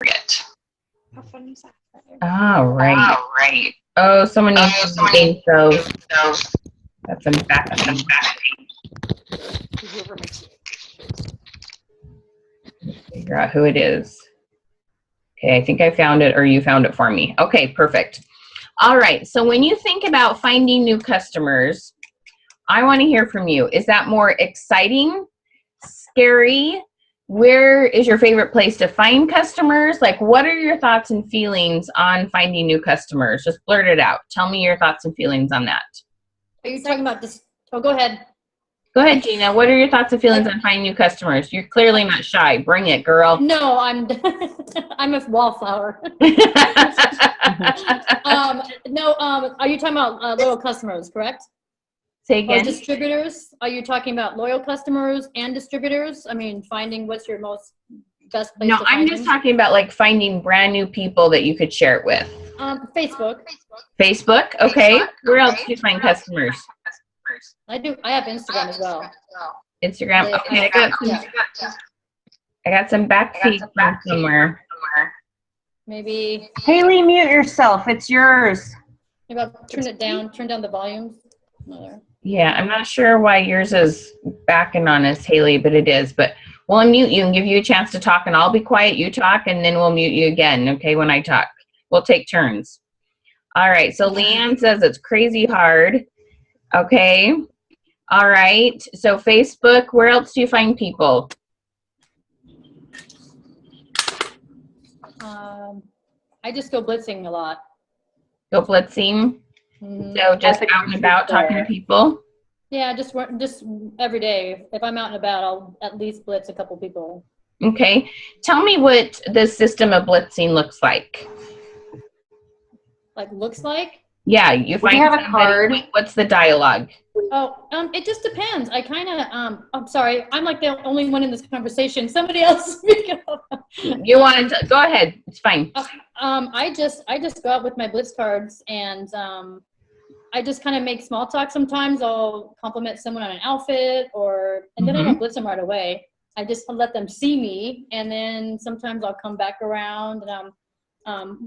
How fun is that? All right. Oh, someone needs to think so. That's some back. Figure out who it is. Okay, I think I found it, or you found it for me. Okay, perfect. All right, so when you think about finding new customers, I want to hear from you. Is that more exciting, scary? Where is your favorite place to find customers? Like, what are your thoughts and feelings on finding new customers? Just blurt it out. Tell me your thoughts and feelings on that. Are you talking about this? Oh, go ahead. Go ahead, Gina. What are your thoughts and feelings on finding new customers? You're clearly not shy. Bring it, girl. No, I'm a wallflower. Are you talking about loyal customers, correct? Say again. Or distributors? Are you talking about loyal customers and distributors? I mean, finding what's your best place No, to find I'm just talking about like finding brand new people that you could share it with. Facebook. Facebook, okay. Where else do you find customers? I have Instagram as well. Instagram, okay. I got some backseat from somewhere. Maybe. Haley, mute yourself. It's yours. Maybe I'll turn down the volume. Yeah, I'm not sure why yours is backing on us, Haley, but it is. But we'll unmute you and give you a chance to talk, and I'll be quiet, you talk, and then we'll mute you again, okay, when I talk. We'll take turns. All right, so Leanne says it's crazy hard. Okay. All right, so Facebook, where else do you find people? I just go blitzing a lot. Go blitzing? So just out and about talking to people? Yeah, just every day. If I'm out and about, I'll at least blitz a couple people. Okay. Tell me what the system of blitzing looks like. Like looks like? Yeah, you find have a card. What's the dialogue? Oh, it just depends. I kind of, I'm sorry. I'm like the only one in this conversation. Somebody else speak up. You want to, go ahead. It's fine. I just go out with my Blitz cards and I just kind of make small talk sometimes. I'll compliment someone on an outfit and then I don't blitz them right away. I just let them see me and then sometimes I'll come back around. And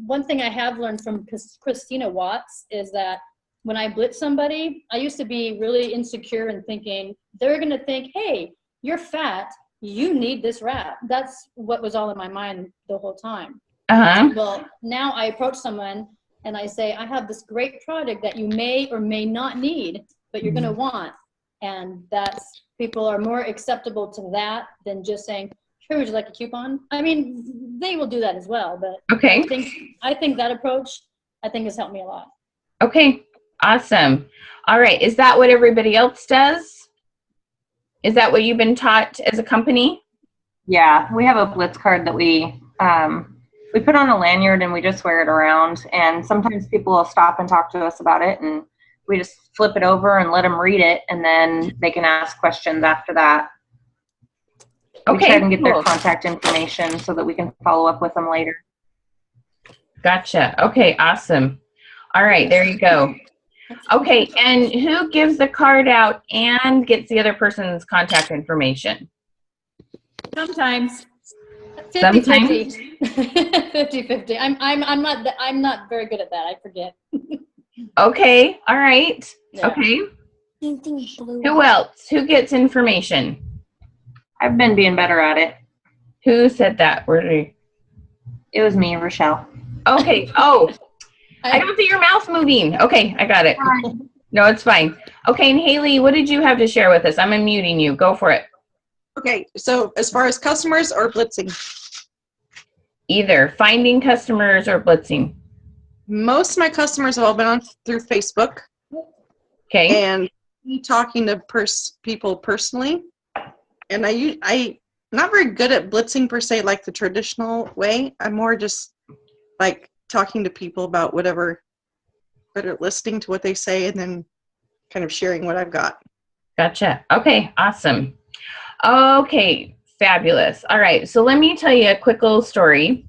one thing I have learned from Christina Watts is that when I blitz somebody, I used to be really insecure and thinking, they're going to think, hey, you're fat. You need this wrap. That's what was all in my mind the whole time. Well, now I approach someone and I say, I have this great product that you may or may not need, but you're going to want. And people are more acceptable to that than just saying, sure, would you like a coupon? I mean, they will do that as well, but okay. I think that approach, has helped me a lot. Okay, awesome. All right, is that what everybody else does? Is that what you've been taught as a company? Yeah, we have a Blitz card that we put on a lanyard and we just wear it around. And sometimes people will stop and talk to us about it, and we just flip it over and let them read it, and then they can ask questions after that. Okay, we try and get their contact information so that we can follow up with them later. Gotcha. Okay, awesome. All right, there you go. Okay, and who gives the card out and gets the other person's contact information? Sometimes. 50-50. 50-50. I'm not very good at that. I forget. Okay. All right. Yeah. Okay. Who else? Who gets information? I've been being better at it. Who said that? It was me, Rochelle. Okay. Oh, I don't see your mouth moving. Okay, I got it. No, it's fine. Okay, and Haley, what did you have to share with us? I'm unmuting you. Go for it. Okay, so as far as customers or blitzing? Either finding customers or blitzing. Most of my customers have all been on through Facebook. Okay. And talking to people personally. And I'm not very good at blitzing per se, like the traditional way. I'm more just like talking to people about whatever, better listening to what they say and then kind of sharing what I've got. Gotcha. Okay, awesome. Okay, fabulous. All right, so let me tell you a quick little story.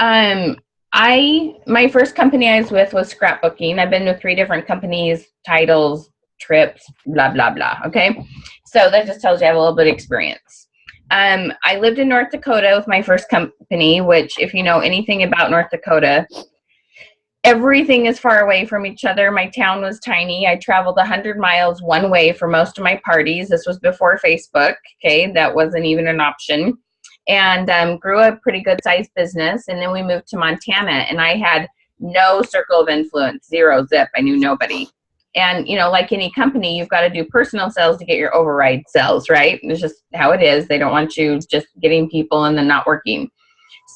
My first company I was with was scrapbooking. I've been with 3 different companies, titles, trips, blah, blah, blah. Okay, so that just tells you I have a little bit of experience. I lived in North Dakota with my first company, which if you know anything about North Dakota, everything is far away from each other. My town was tiny. I traveled 100 miles one way for most of my parties. This was before Facebook. Okay, that wasn't even an option. And grew a pretty good sized business. And then we moved to Montana, and I had no circle of influence, zero zip. I knew nobody. And, you know, like any company, you've got to do personal sales to get your override sales, right? It's just how it is. They don't want you just getting people and then not working.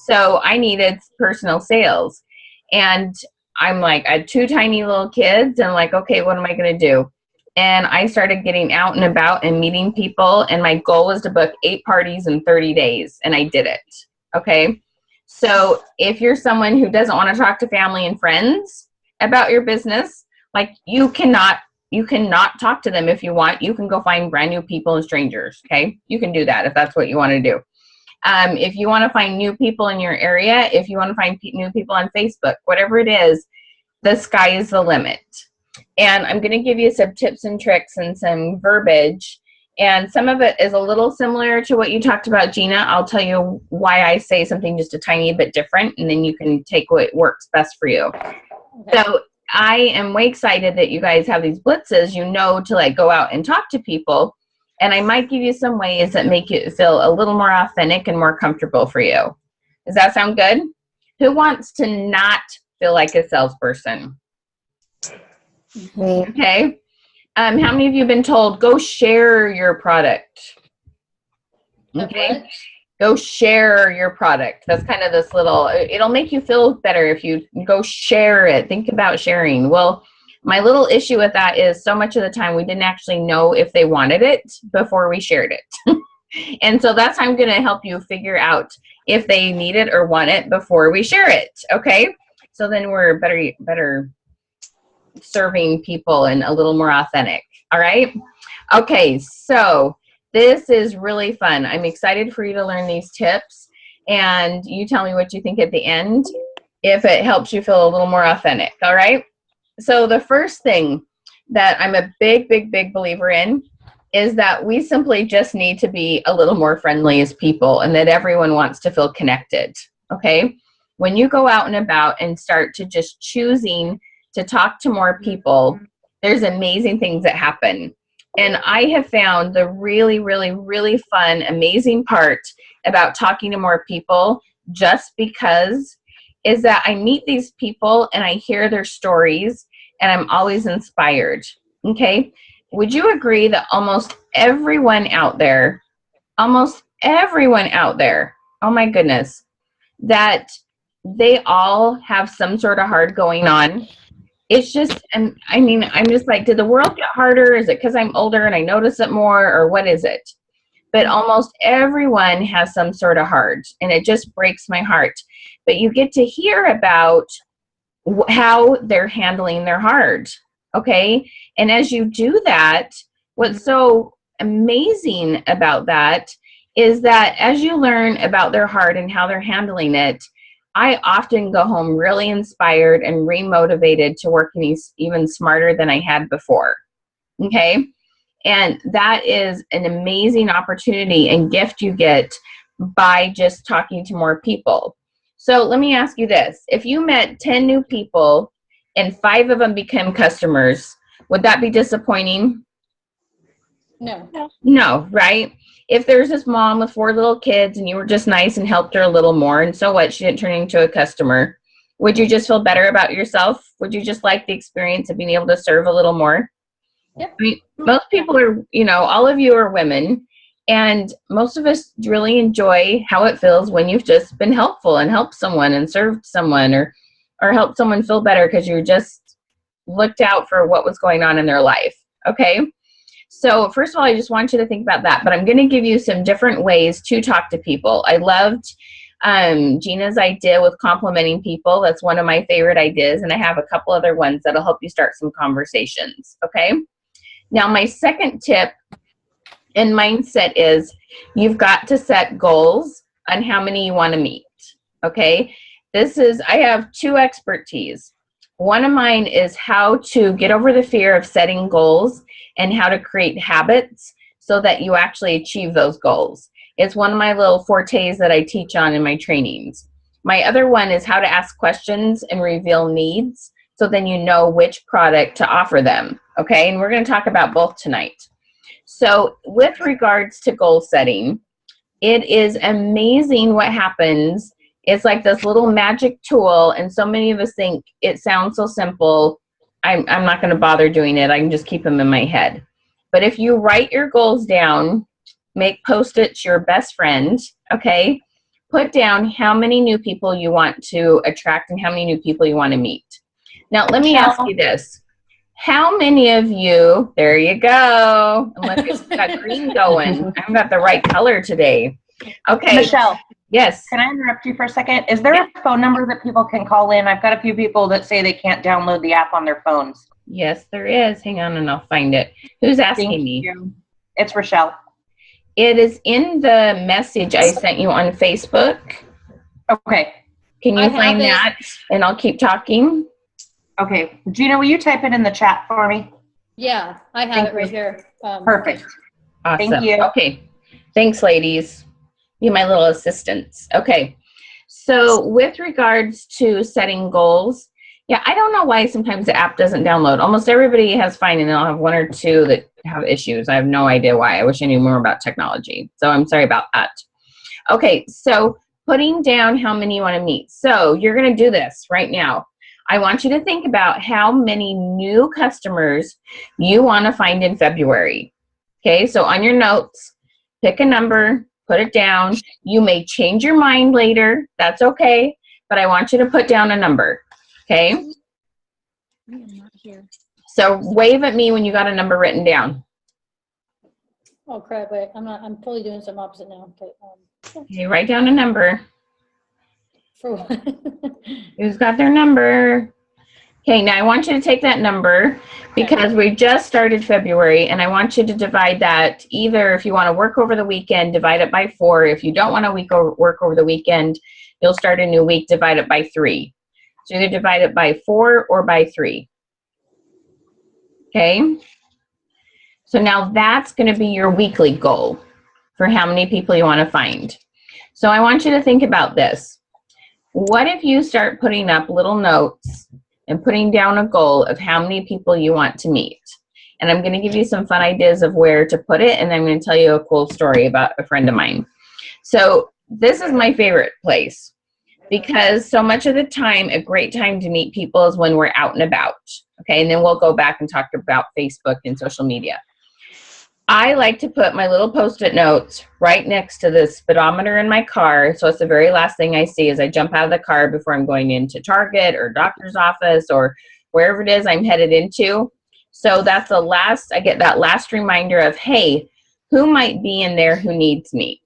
So I needed personal sales. And I'm like, I had 2 tiny little kids, and like, okay, what am I going to do? And I started getting out and about and meeting people. And my goal was to book 8 parties in 30 days. And I did it. Okay. So if you're someone who doesn't want to talk to family and friends about your business, like you cannot talk to them if you want. You can go find brand new people and strangers. Okay. You can do that if that's what you want to do. If you want to find new people in your area, if you want to find new people on Facebook, whatever it is, the sky is the limit. And I'm going to give you some tips and tricks and some verbiage. And some of it is a little similar to what you talked about, Gina. I'll tell you why I say something just a tiny bit different, and then you can take what works best for you. Okay. So I am way excited that you guys have these blitzes, you know, to like go out and talk to people. And I might give you some ways that make it feel a little more authentic and more comfortable for you. Does that sound good? Who wants to not feel like a salesperson? Okay. How many of you have been told, go share your product? Okay. Go share your product. That's kind of this little, it'll make you feel better if you go share it. Think about sharing. Well, my little issue with that is so much of the time we didn't actually know if they wanted it before we shared it. And so that's how I'm going to help you figure out if they need it or want it before we share it. Okay. So then we're better serving people and a little more authentic. All right. Okay. So this is really fun. I'm excited for you to learn these tips, and you tell me what you think at the end if it helps you feel a little more authentic. All right. So the first thing that I'm a big believer in is that we simply just need to be a little more friendly as people, and that everyone wants to feel connected. Okay. When you go out and about and start to just choosing to talk to more people, there's amazing things that happen. And I have found the really fun, amazing part about talking to more people, just because, is that I meet these people and I hear their stories and I'm always inspired. Okay. Would you agree that almost everyone out there, oh my goodness, that they all have some sort of hard going on? It's just, and I mean, I'm just like, did the world get harder? Is it because I'm older and I notice it more, or what is it? But almost everyone has some sort of hard, and it just breaks my heart. But you get to hear about how they're handling their hard. Okay. And as you do that, what's so amazing about that is that as you learn about their hard and how they're handling it, I often go home really inspired and remotivated to work even smarter than I had before. Okay. And that is an amazing opportunity and gift you get by just talking to more people. So let me ask you this. If you met 10 new people and 5 of them became customers, would that be disappointing? No. No, right? If there's this mom with 4 little kids and you were just nice and helped her a little more, and so what, she didn't turn into a customer, would you just feel better about yourself? Would you just like the experience of being able to serve a little more? Yep. I mean, most people are, you know, all of you are women, and most of us really enjoy how it feels when you've just been helpful and helped someone and served someone, or helped someone feel better because you just looked out for what was going on in their life. Okay. So first of all, I just want you to think about that, but I'm going to give you some different ways to talk to people. I loved Gina's idea with complimenting people. That's one of my favorite ideas, and I have a couple other ones that'll help you start some conversations. Okay. Now, my second tip and mindset is you've got to set goals on how many you want to meet. Okay. I have 2 expertise. One of mine is how to get over the fear of setting goals and how to create habits so that you actually achieve those goals. It's one of my little fortes that I teach on in my trainings. My other one is how to ask questions and reveal needs, so then you know which product to offer them, okay? And we're going to talk about both tonight. So with regards to goal setting, it is amazing what happens. It's like this little magic tool, and so many of us think it sounds so simple. I'm not going to bother doing it. I can just keep them in my head. But if you write your goals down, make Post-its your best friend, okay? Put down how many new people you want to attract and how many new people you want to meet. Now, let me ask you this. How many of you, there you go. And look, it's got green going. I've got the right color today. Okay. Michelle. Yes. Can I interrupt you for a second? Is there a phone number that people can call in? I've got a few people that say they can't download the app on their phones. Yes, there is. Hang on and I'll find it. Who's asking me? You. It's Rochelle. It is in the message I sent you on Facebook. Okay. Can you find that? And I'll keep talking. Okay. Gina, will you type it in the chat for me? Yeah, I have it right here. Perfect. Awesome. Thank you. Okay. Thanks, ladies. Be my little assistants. Okay. So with regards to setting goals, yeah, I don't know why sometimes the app doesn't download. Almost everybody has fine, and they'll have one or two that have issues. I have no idea why. I wish I knew more about technology. So I'm sorry about that. Okay, so putting down how many you want to meet. So you're going to do this right now. I want you to think about how many new customers you want to find in February. Okay, so on your notes, pick a number, put it down. You may change your mind later. That's okay. But I want you to put down a number. Okay? I am not here. So wave at me when you got a number written down. Oh crap! Wait, I'm totally doing some opposite now. Okay. Okay, write down a number. For what? Who's got their number? Okay, now I want you to take that number because we just started February, and I want you to divide that either if you want to work over the weekend, divide it by 4. If you don't want to work over the weekend, you'll start a new week, divide it by 3. So either divide it by 4 or by 3. Okay? So now that's going to be your weekly goal for how many people you want to find. So I want you to think about this. What if you start putting up little notes and putting down a goal of how many people you want to meet? And I'm going to give you some fun ideas of where to put it, and I'm going to tell you a cool story about a friend of mine. So this is my favorite place because so much of the time, a great time to meet people is when we're out and about. Okay, and then we'll go back and talk about Facebook and social media. I like to put my little Post-it notes right next to the speedometer in my car. So it's the very last thing I see as I jump out of the car before I'm going into Target or doctor's office or wherever it is I'm headed into. So that's the last, I get that last reminder of, hey, who might be in there who needs me?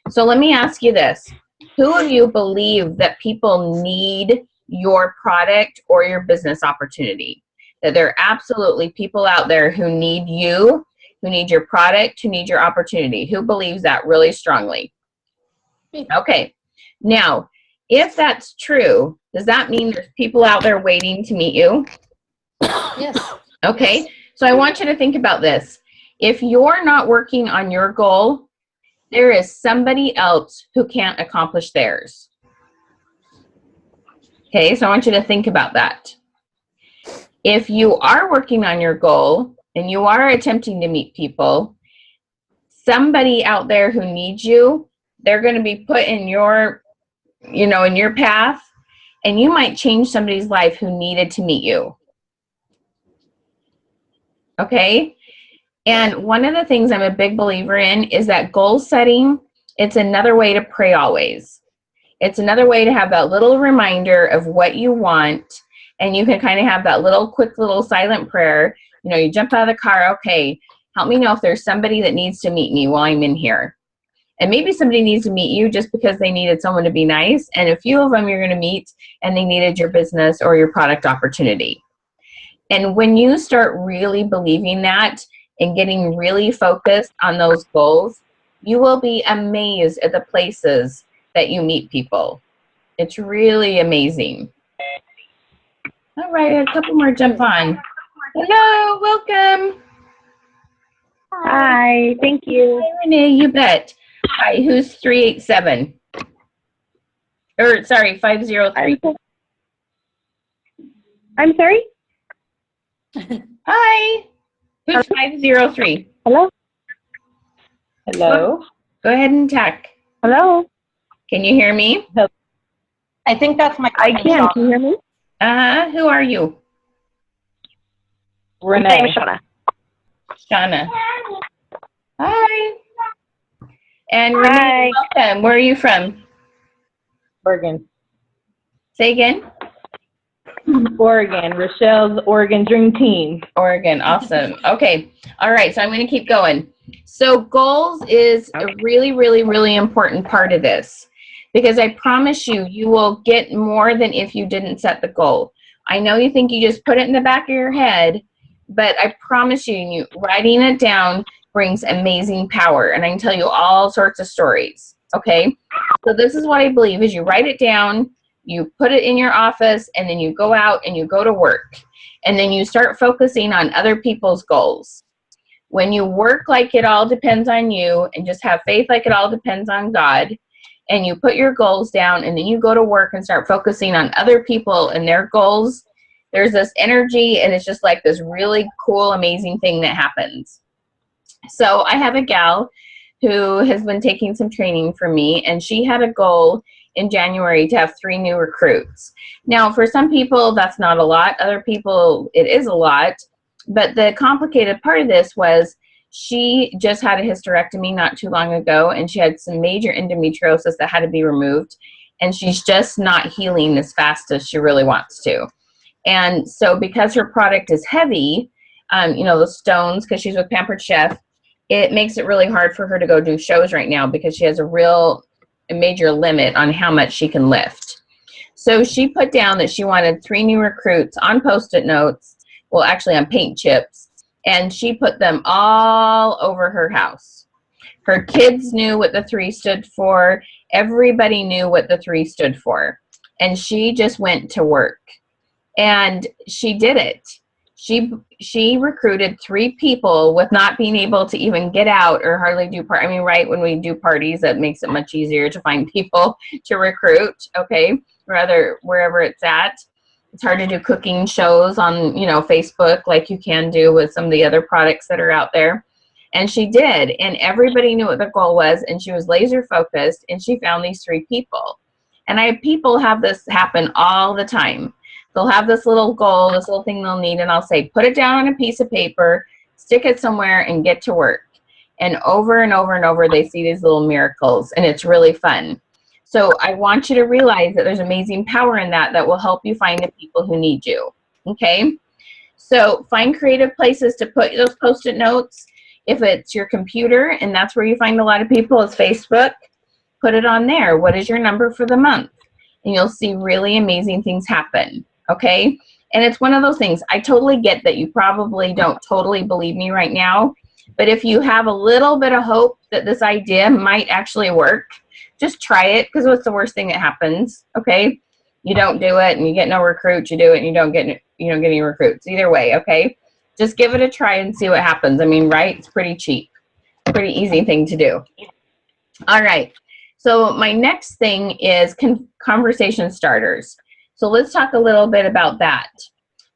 So let me ask you this. Who of you believe that people need your product or your business opportunity? That there are absolutely people out there who need you, who need your product, who need your opportunity. Who believes that really strongly? Okay. Now, if that's true, does that mean there's people out there waiting to meet you? Yes. Okay. So I want you to think about this. If you're not working on your goal, there is somebody else who can't accomplish theirs. Okay. So I want you to think about that. If you are working on your goal, and you are attempting to meet people, somebody out there who needs you, they're going to be put in your, in your path, and you might change somebody's life who needed to meet you. Okay? And one of the things I'm a big believer in is that goal setting, it's another way to pray always. It's another way to have that little reminder of what you want, and you can kind of have that quick little silent prayer. You jump out of the car, okay, help me know if there's somebody that needs to meet me while I'm in here. And maybe somebody needs to meet you just because they needed someone to be nice, and a few of them you're going to meet and they needed your business or your product opportunity. And when you start really believing that and getting really focused on those goals, you will be amazed at the places that you meet people. It's really amazing. All right, a couple more jump on. Hello, welcome. Hi, thank you. Hi, Renee, you bet. Hi, who's 387? Or, sorry, 503. I'm sorry? Hi, who's 503? Hello? Hello? Go ahead and talk. Hello? Can you hear me? I think that's my I can. Can you hear me? Who are you? My name Renee. is Shauna. Shauna. Hi. And Hi. Renee, welcome. Where are you from? Oregon. Say again? Oregon. Rochelle's Oregon Dream Team. Oregon. Awesome. Okay. All right. So I'm going to keep going. So goals is a really, really, really important part of this, because I promise you, you will get more than if you didn't set the goal. I know you think you just put it in the back of your head, but I promise you, writing it down brings amazing power. And I can tell you all sorts of stories. Okay. So this is what I believe is you write it down, you put it in your office, and then you go out and you go to work. And then you start focusing on other people's goals. When you work like it all depends on you and just have faith like it all depends on God, and you put your goals down and then you go to work and start focusing on other people and their goals, there's this energy, and it's just like this really cool, amazing thing that happens. So I have a gal who has been taking some training from me, and she had a goal in January to have 3 new recruits. Now, for some people, that's not a lot. Other people, it is a lot. But the complicated part of this was she just had a hysterectomy not too long ago, and she had some major endometriosis that had to be removed, and she's just not healing as fast as she really wants to. And so because her product is heavy, the stones, because she's with Pampered Chef, it makes it really hard for her to go do shows right now because she has a major limit on how much she can lift. So she put down that she wanted 3 new recruits on Post-it notes, well, actually on paint chips, and she put them all over her house. Her kids knew what the 3 stood for. Everybody knew what the 3 stood for. And she just went to work. And she did it. She recruited 3 people with not being able to even get out or hardly do right, when we do parties, that makes it much easier to find people to recruit, okay, rather wherever it's at. It's hard to do cooking shows on, Facebook like you can do with some of the other products that are out there. And she did, and everybody knew what the goal was, and she was laser focused, and she found these 3 people. And I have people have this happen all the time. They'll have this little goal, this little thing they'll need, and I'll say, put it down on a piece of paper, stick it somewhere, and get to work. And over and over and over, they see these little miracles, and it's really fun. So I want you to realize that there's amazing power in that will help you find the people who need you, okay? So find creative places to put those Post-it notes. If it's your computer, and that's where you find a lot of people, is Facebook, put it on there. What is your number for the month? And you'll see really amazing things happen, okay? And it's one of those things. I totally get that you probably don't totally believe me right now, but if you have a little bit of hope that this idea might actually work, just try it, because what's the worst thing that happens, okay? You don't do it and you get no recruits. You do it and you don't get any recruits. Either way, okay? Just give it a try and see what happens. Right? It's pretty cheap. Pretty easy thing to do. All right. So my next thing is conversation starters. So let's talk a little bit about that.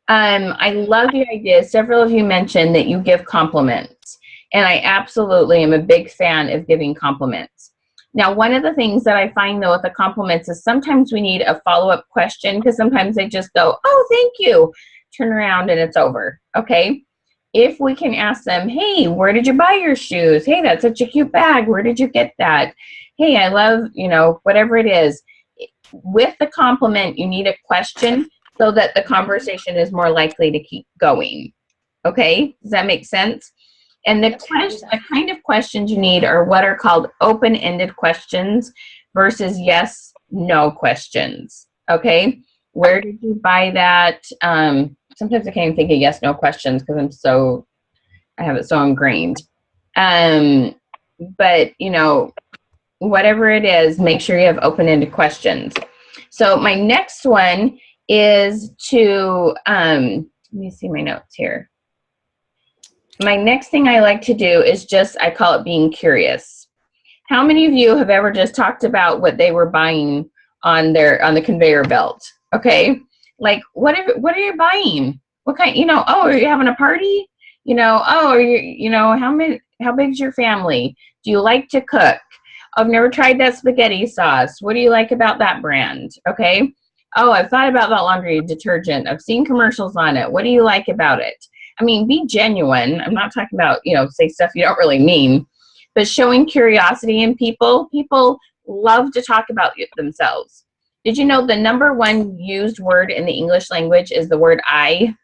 I love your idea. Several of you mentioned that you give compliments, and I absolutely am a big fan of giving compliments. Now, one of the things that I find, though, with the compliments is sometimes we need a follow-up question, because sometimes they just go, oh, thank you, turn around and it's over, okay? If we can ask them, hey, where did you buy your shoes? Hey, that's such a cute bag. Where did you get that? Hey, I love, whatever it is. With the compliment, you need a question so that the conversation is more likely to keep going, okay? Does that make sense? And the kind of questions you need are what are called open-ended questions versus yes, no questions, okay? Where did you buy that? Sometimes I can't even think of yes, no questions because I have it so ingrained. But, whatever it is, make sure you have open-ended questions. So my next one is to, let me see my notes here. My next thing I like to do is I call it being curious. How many of you have ever just talked about what they were buying on the conveyor belt? Okay, like what are you buying? What kind? Oh, are you having a party? Oh, are you? How big's your family? Do you like to cook? I've never tried that spaghetti sauce. What do you like about that brand? Okay. Oh, I've thought about that laundry detergent. I've seen commercials on it. What do you like about it? I mean, be genuine. I'm not talking about, say stuff you don't really mean, but showing curiosity in people. People love to talk about themselves. Did you know the #1 used word in the English language is the word I?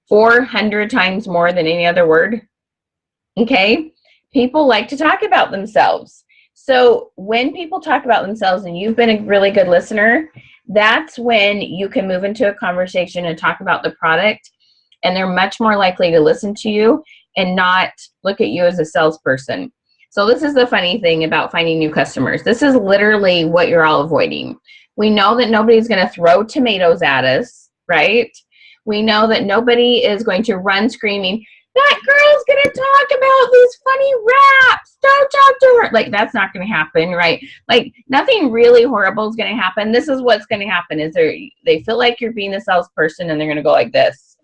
400 times more than any other word. Okay? People like to talk about themselves. So when people talk about themselves and you've been a really good listener, that's when you can move into a conversation and talk about the product, and they're much more likely to listen to you and not look at you as a salesperson. So this is the funny thing about finding new customers. This is literally what you're all avoiding. We know that nobody's going to throw tomatoes at us, right? We know that nobody is going to run screaming, that girl's going to talk about these funny raps. Don't talk to her. Like, that's not going to happen, right? Like, nothing really horrible is going to happen. This is what's going to happen is they feel like you're being a salesperson, and they're going to go like this.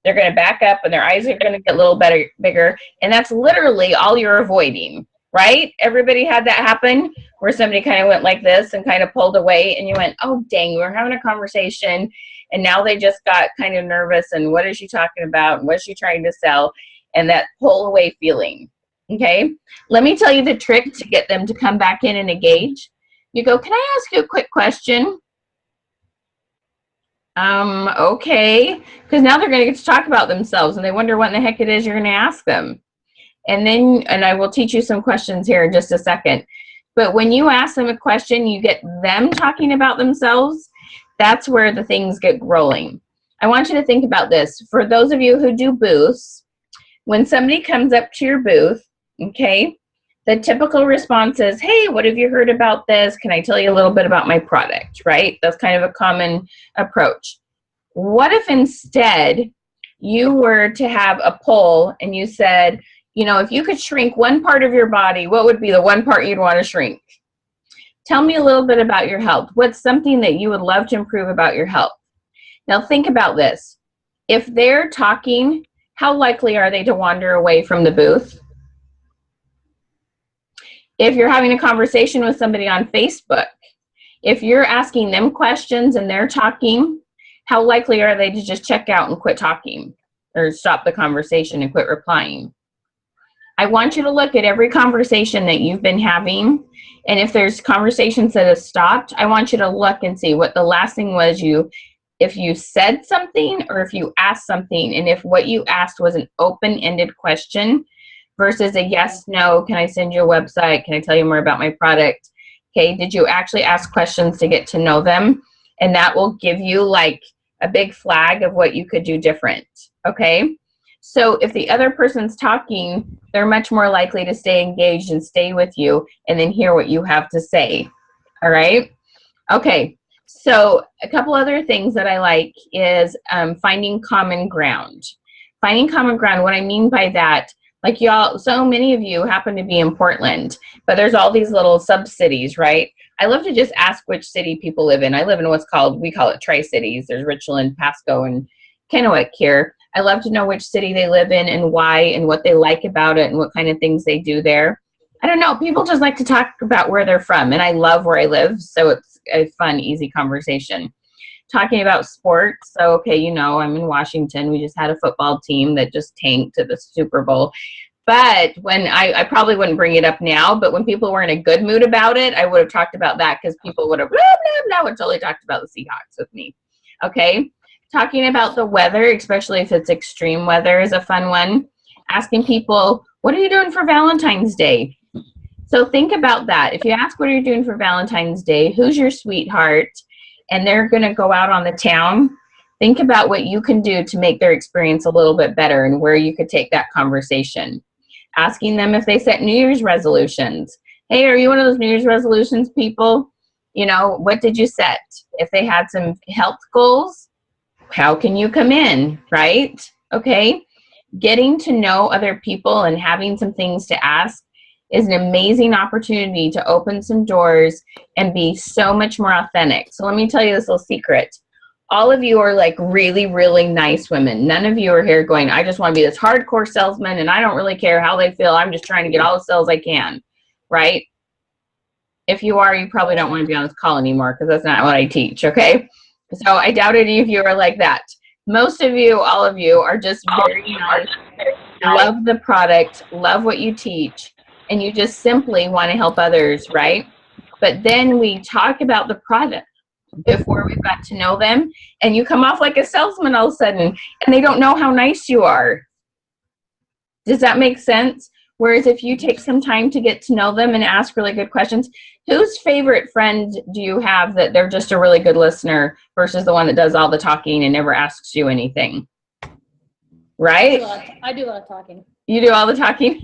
They're going to back up, and their eyes are going to get a little bigger. And that's literally all you're avoiding, right? Everybody had that happen where somebody kind of went like this and kind of pulled away, and you went, oh, dang, we were having a conversation. And now they just got kind of nervous, and what is she talking about? And what is she trying to sell? And that pull away feeling, okay? Let me tell you the trick to get them to come back in and engage. You go, can I ask you a quick question? Okay. Because now they're going to get to talk about themselves, and they wonder what in the heck it is you're going to ask them. And I will teach you some questions here in just a second. But when you ask them a question, you get them talking about themselves. That's where the things get rolling. I want you to think about this. For those of you who do booths, when somebody comes up to your booth, okay, the typical response is, hey, what have you heard about this? Can I tell you a little bit about my product, right? That's kind of a common approach. What if instead you were to have a poll and you said, if you could shrink one part of your body, what would be the one part you'd want to shrink? Tell me a little bit about your health. What's something that you would love to improve about your health? Now think about this. If they're talking, how likely are they to wander away from the booth? If you're having a conversation with somebody on Facebook, if you're asking them questions and they're talking, how likely are they to just check out and quit talking or stop the conversation and quit replying? I want you to look at every conversation that you've been having, and if there's conversations that have stopped, I want you to look and see what the last thing was if you said something or if you asked something, and if what you asked was an open-ended question versus a yes, no, can I send you a website, can I tell you more about my product? Okay, did you actually ask questions to get to know them? And that will give you like a big flag of what you could do different, okay? So if the other person's talking, they're much more likely to stay engaged and stay with you and then hear what you have to say. All right? Okay. So a couple other things that I like is finding common ground. Finding common ground, what I mean by that, like y'all, so many of you happen to be in Portland, but there's all these little sub-cities, right? I love to just ask which city people live in. I live in we call it Tri-Cities. There's Richland, Pasco, and Kennewick here. I love to know which city they live in and why and what they like about it and what kind of things they do there. I don't know. People just like to talk about where they're from, and I love where I live, so it's a fun, easy conversation. Talking about sports, so okay, I'm in Washington. We just had a football team that just tanked to the Super Bowl. But when I probably wouldn't bring it up now, but when people were in a good mood about it, I would have talked about that because people would have would totally talked about the Seahawks with me. Okay? Talking about the weather, especially if it's extreme weather, is a fun one. Asking people, what are you doing for Valentine's Day? So think about that. If you ask what are you doing for Valentine's Day, who's your sweetheart, and they're going to go out on the town, think about what you can do to make their experience a little bit better and where you could take that conversation. Asking them if they set New Year's resolutions. Hey, are you one of those New Year's resolutions people? What did you set? If they had some health goals, how can you come in, right? Okay. Getting to know other people and having some things to ask is an amazing opportunity to open some doors and be so much more authentic. So let me tell you this little secret. All of you are like really, really nice women. None of you are here going, I just want to be this hardcore salesman and I don't really care how they feel. I'm just trying to get all the sales I can, right? If you are, you probably don't want to be on this call anymore because that's not what I teach, okay? So I doubt any of you are like that. Most of you, all of you, are just very nice, love the product, love what you teach, and you just simply want to help others, right? But then we talk about the product before we've got to know them, and you come off like a salesman all of a sudden, and they don't know how nice you are. Does that make sense? Whereas if you take some time to get to know them and ask really good questions, whose favorite friend do you have that they're just a really good listener versus the one that does all the talking and never asks you anything? Right? I do a lot of talking. You do all the talking?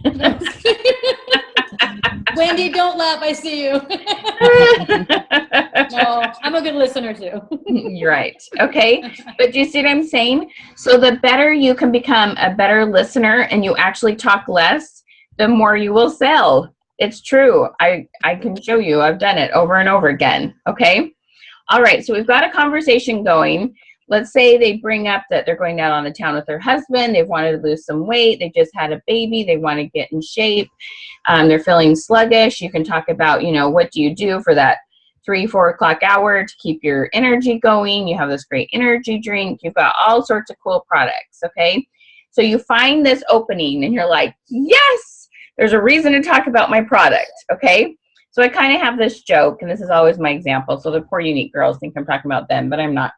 Wendy, don't laugh. I see you. No, I'm a good listener too. You're right. Okay. But do you see what I'm saying? So the better you can become a better listener and you actually talk less, the more you will sell. It's true. I can show you. I've done it over and over again. Okay. All right. So we've got a conversation going. Let's say they bring up that they're going out on the town with their husband. They've wanted to lose some weight. They just had a baby. They want to get in shape. They're feeling sluggish. You can talk about, you know, what do you do for that 3-4 o'clock hour to keep your energy going. You have this great energy drink. You've got all sorts of cool products. Okay. So you find this opening and you're like, yes, there's a reason to talk about my product. Okay. So I kind of have this joke, and this is always my example. So the poor unique girls think I'm talking about them, but I'm not.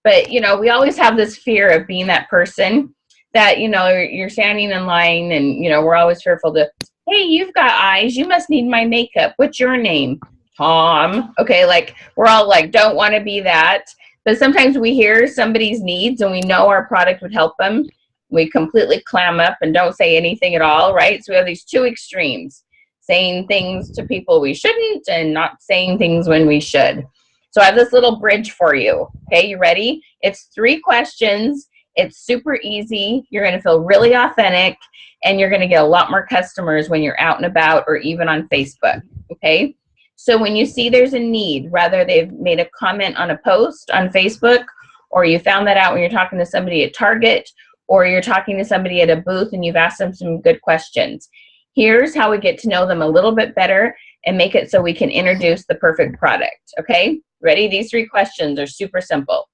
But, you know, we always have this fear of being that person that, you know, you're standing in line and, you know, we're always fearful to, hey, you've got eyes. You must need my makeup. What's your name? Tom. Okay, like we're all like, don't want to be that. But sometimes we hear somebody's needs and we know our product would help them. We completely clam up and don't say anything at all, right? So we have these two extremes, saying things to people we shouldn't and not saying things when we should. So I have this little bridge for you. Okay, you ready? It's 3 questions. It's super easy. You're going to feel really authentic, and you're going to get a lot more customers when you're out and about or even on Facebook. Okay, so when you see there's a need, whether they've made a comment on a post on Facebook, or you found that out when you're talking to somebody at Target, or you're talking to somebody at a booth and you've asked them some good questions. Here's how we get to know them a little bit better and make it so we can introduce the perfect product. Okay, ready? These 3 questions are super simple.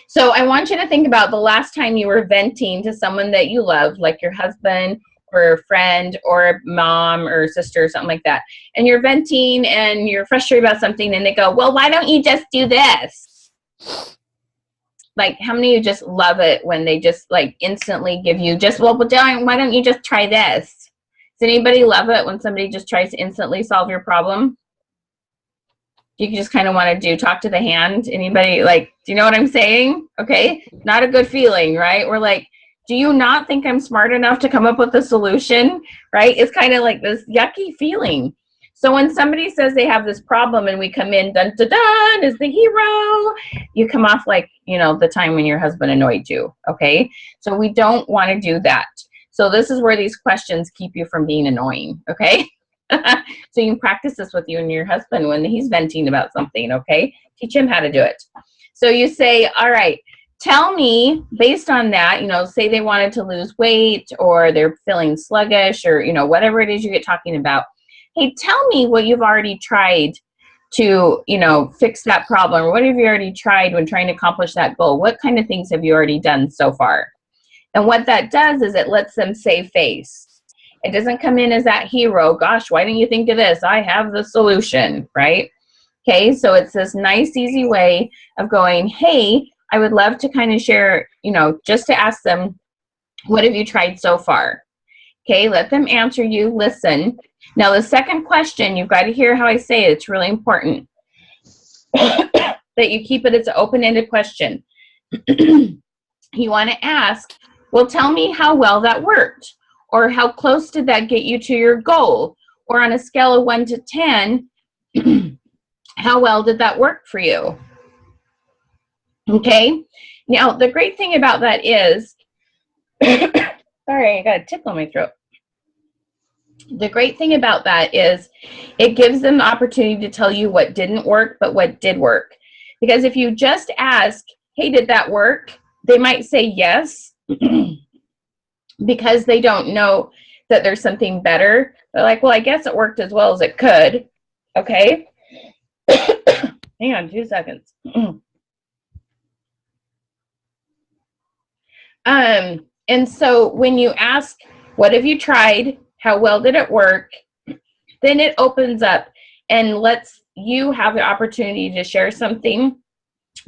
So I want you to think about the last time you were venting to someone that you love, like your husband or a friend or a mom or sister or something like that. And you're venting and you're frustrated about something and they go, well, why don't you just do this? Like, how many of you just love it when they just like instantly give you just, well, why don't you just try this? Does anybody love it when somebody just tries to instantly solve your problem? You just kind of want to talk to the hand. Anybody, like, do you know what I'm saying? Okay. Not a good feeling, right? We're like, do you not think I'm smart enough to come up with a solution? Right? It's kind of like this yucky feeling. So when somebody says they have this problem and we come in, dun, dun, dun, is the hero, you come off like, you know, the time when your husband annoyed you. Okay. So we don't want to do that. So this is where these questions keep you from being annoying. Okay. So you can practice this with you and your husband when he's venting about something, okay? Teach him how to do it. So you say, all right, tell me, based on that, you know, say they wanted to lose weight or they're feeling sluggish or, you know, whatever it is you get talking about. Hey, tell me what you've already tried to, you know, fix that problem. Or what have you already tried when trying to accomplish that goal? What kind of things have you already done so far? And what that does is it lets them save face. It doesn't come in as that hero. Gosh, why didn't you think of this? I have the solution, right? Okay, so it's this nice, easy way of going, hey, I would love to kind of share, you know, just to ask them, what have you tried so far? Okay, let them answer you, listen. Now, the second question, you've got to hear how I say it. It's really important that you keep it as an open-ended question. You want to ask, well, tell me how well that worked. Or how close did that get you to your goal? Or on a scale of 1 to 10, how well did that work for you? Okay. Now, the great thing about that is, sorry, I got a tickle in my throat. The great thing about that is it gives them the opportunity to tell you what didn't work, but what did work. Because if you just ask, hey, did that work? They might say yes, because they don't know that there's something better. They're like, well, I guess it worked as well as it could. Okay. Hang on 2 seconds. And so when you ask, what have you tried? How well did it work? Then it opens up and lets you have the opportunity to share something,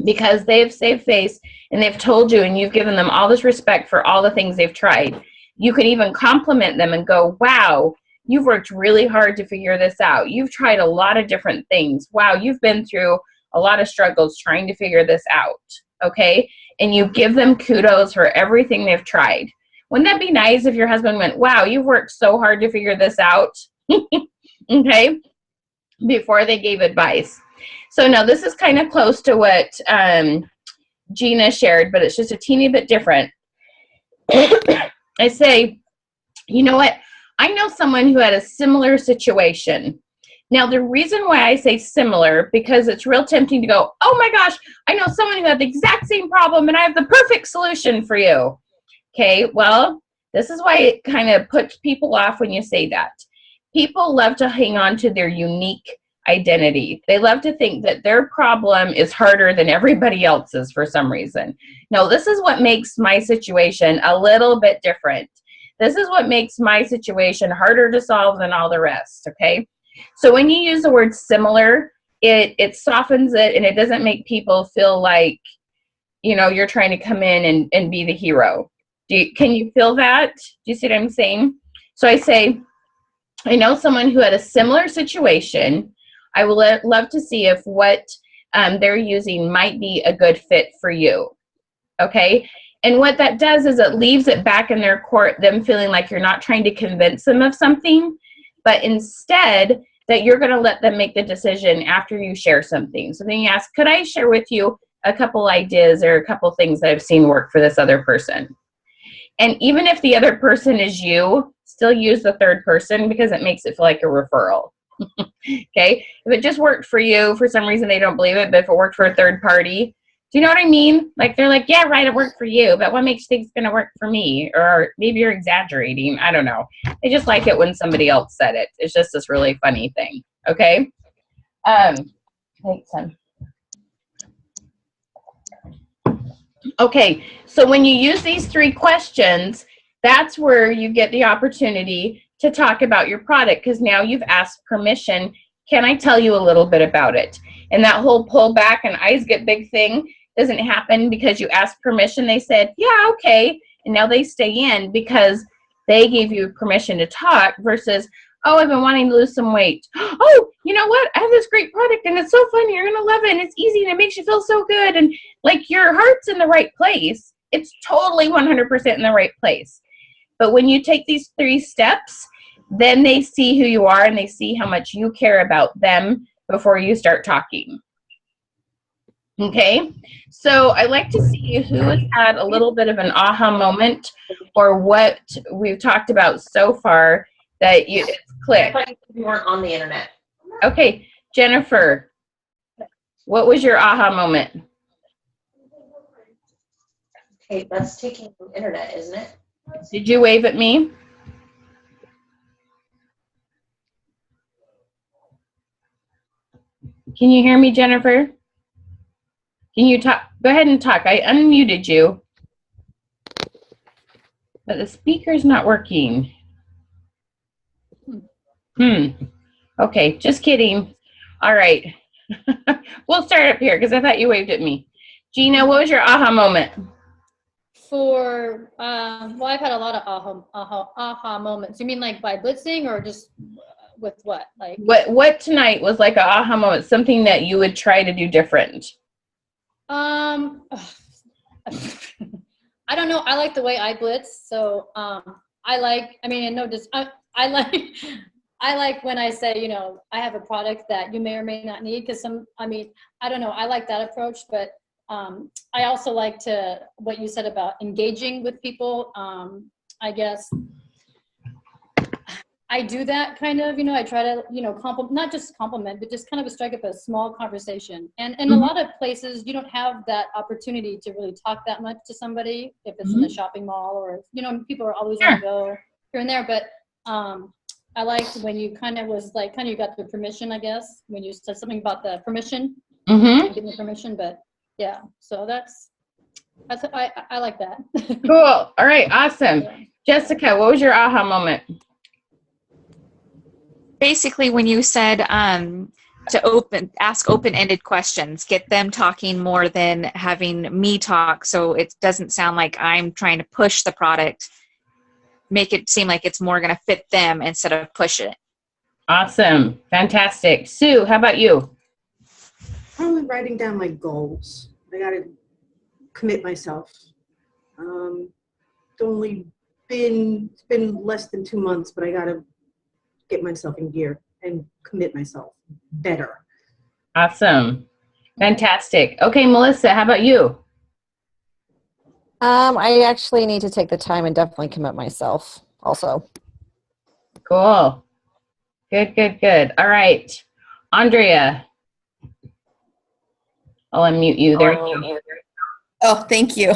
because they've saved face and they've told you, and you've given them all this respect for all the things they've tried. You could even compliment them and go, wow, you've worked really hard to figure this out. You've tried a lot of different things. Wow, you've been through a lot of struggles trying to figure this out. Okay. And you give them kudos for everything they've tried. Wouldn't that be nice if your husband went, wow, you've worked so hard to figure this out? Okay. Before they gave advice. So now this is kind of close to what Gina shared, but it's just a teeny bit different. I say, you know what? I know someone who had a similar situation. Now, the reason why I say similar, because it's real tempting to go, oh my gosh, I know someone who had the exact same problem and I have the perfect solution for you. Okay, well, this is why it kind of puts people off when you say that. People love to hang on to their unique identity. They love to think that their problem is harder than everybody else's for some reason. No, this is what makes my situation a little bit different. This is what makes my situation harder to solve than all the rest, okay? So when you use the word similar, it softens it, and it doesn't make people feel like, you know, you're trying to come in and be the hero. Can you feel that? Do you see what I'm saying? So I say, I know someone who had a similar situation. I would love to see if what they're using might be a good fit for you, okay? And what that does is it leaves it back in their court, them feeling like you're not trying to convince them of something, but instead that you're going to let them make the decision after you share something. So then you ask, could I share with you a couple ideas or a couple things that I've seen work for this other person? And even if the other person is you, still use the third person, because it makes it feel like a referral. Okay, if it just worked for you, for some reason they don't believe it, but if it worked for a third party, do you know what I mean? Like, they're like, yeah, right, it worked for you, but what makes you think it's going to work for me? Or maybe you're exaggerating. I don't know. They just like it when somebody else said it. It's just this really funny thing. Okay. Thanks, son. Okay, so when you use these 3 questions, that's where you get the opportunity to talk about your product, because now you've asked permission. Can I tell you a little bit about it? And that whole pull back and eyes get big thing doesn't happen because you asked permission. They said, yeah, okay. And now they stay in because they gave you permission to talk, versus, oh, I've been wanting to lose some weight. Oh, you know what? I have this great product and it's so fun. You're going to love it. And it's easy and it makes you feel so good. And like, your heart's in the right place. It's totally 100% in the right place. But when you take these 3 steps, then they see who you are and they see how much you care about them before you start talking. Okay, so I like to see who has had a little bit of an aha moment, or what we've talked about so far that you click. I thought you weren't on the internet. Okay, Jennifer, what was your aha moment? Okay, that's taking from internet, isn't it? Did you wave at me? Can you hear me, Jennifer? Can you talk? Go ahead and talk. I unmuted you. But the speaker's not working. Okay, just kidding. All right. We'll start up here because I thought you waved at me. Gina, what was your aha moment? For, well, I've had a lot of aha moments. You mean like by blitzing, or just with what? Like what tonight was like an aha moment, something that you would try to do different? I don't know. I like the way I blitz. So I like when I say, you know, I have a product that you may or may not need, because I don't know. I like that approach, but I also like what you said about engaging with people. I guess I do that kind of, I try to, not just compliment, but just kind of strike up a small conversation. And in a lot of places, you don't have that opportunity to really talk that much to somebody if it's in the shopping mall or, people are always on the go here and there. But I liked when you kind of you got the permission, I guess, when you said something about the permission, getting the permission. But yeah, so I like that. Cool. All right. Awesome. Yeah. Jessica, what was your aha moment? Basically, when you said to ask open-ended questions, get them talking more than having me talk, so it doesn't sound like I'm trying to push the product. Make it seem like it's more going to fit them instead of push it. Awesome. Fantastic. Sue, how about you? Probably writing down my goals. I got to commit myself. It's been less than 2 months, but I got to get myself in gear and commit myself better. Awesome. Fantastic. Okay, Melissa, how about you? I actually need to take the time and definitely commit myself also. Cool. Good. All right. Andrea. I'll unmute you. There you go. Oh, thank you.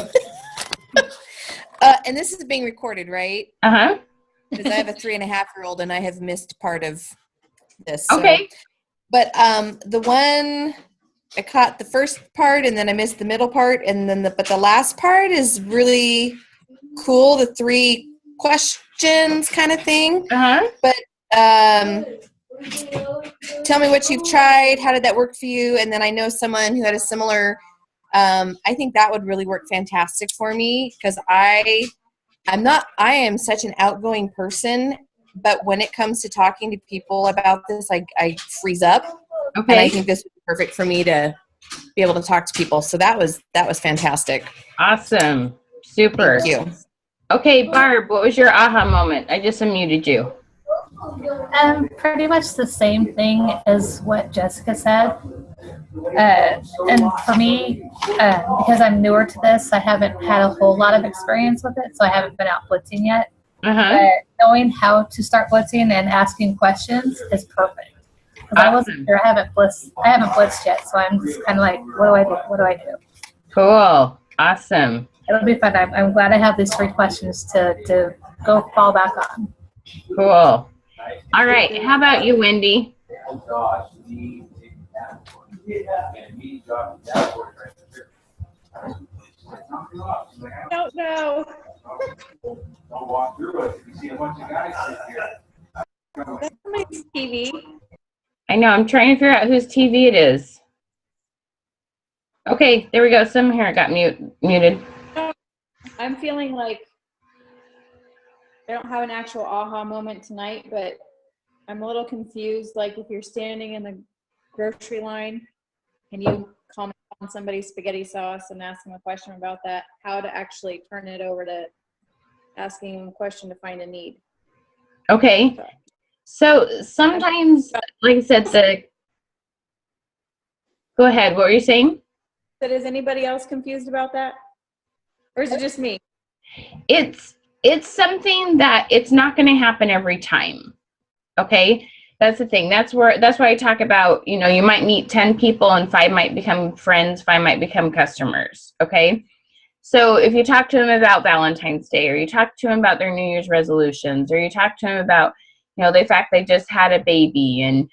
And this is being recorded, right? Uh-huh. Because I have a 3.5-year-old and I have missed part of this. Okay. So. But the one, I caught the first part and then I missed the middle part, and then but the last part is really cool. The 3 questions kind of thing. Uh-huh. But tell me what you've tried. How did that work for you? And then I know someone who had a similar. I think that would really work fantastic for me because I am such an outgoing person, but when it comes to talking to people about this, I freeze up. Okay. And I think this would be perfect for me to be able to talk to people. So that was fantastic. Awesome. Super. Thank you. Okay, Barb, what was your aha moment? I just unmuted you. Pretty much the same thing as what Jessica said. And for me, because I'm newer to this, I haven't had a whole lot of experience with it, so I haven't been out blitzing yet. Uh-huh. Knowing how to start blitzing and asking questions is perfect. Because I wasn't sure. I haven't blitzed yet, so I'm just kind of like, what do I do? Cool. Awesome. It'll be fun. I'm glad I have these 3 questions to go fall back on. Cool. All right. How about you, Wendy? Don't know. Don't walk through it. You see a bunch of guys sit here. That's my TV. I know. I'm trying to figure out whose TV it is. Okay, there we go. Some here got muted. I'm feeling like I don't have an actual aha moment tonight, but I'm a little confused. Like if you're standing in the grocery line and you comment on somebody's spaghetti sauce and ask them a question about that, how to actually turn it over to asking them a question to find a need. Okay. So sometimes, like I said, go ahead. What were you saying? But is anybody else confused about that? Or is it just me? It's something that it's not going to happen every time. Okay. That's the thing. That's why I talk about, you might meet 10 people and 5 might become friends, 5 might become customers. Okay. So if you talk to them about Valentine's Day, or you talk to them about their New Year's resolutions, or you talk to them about, the fact they just had a baby, and,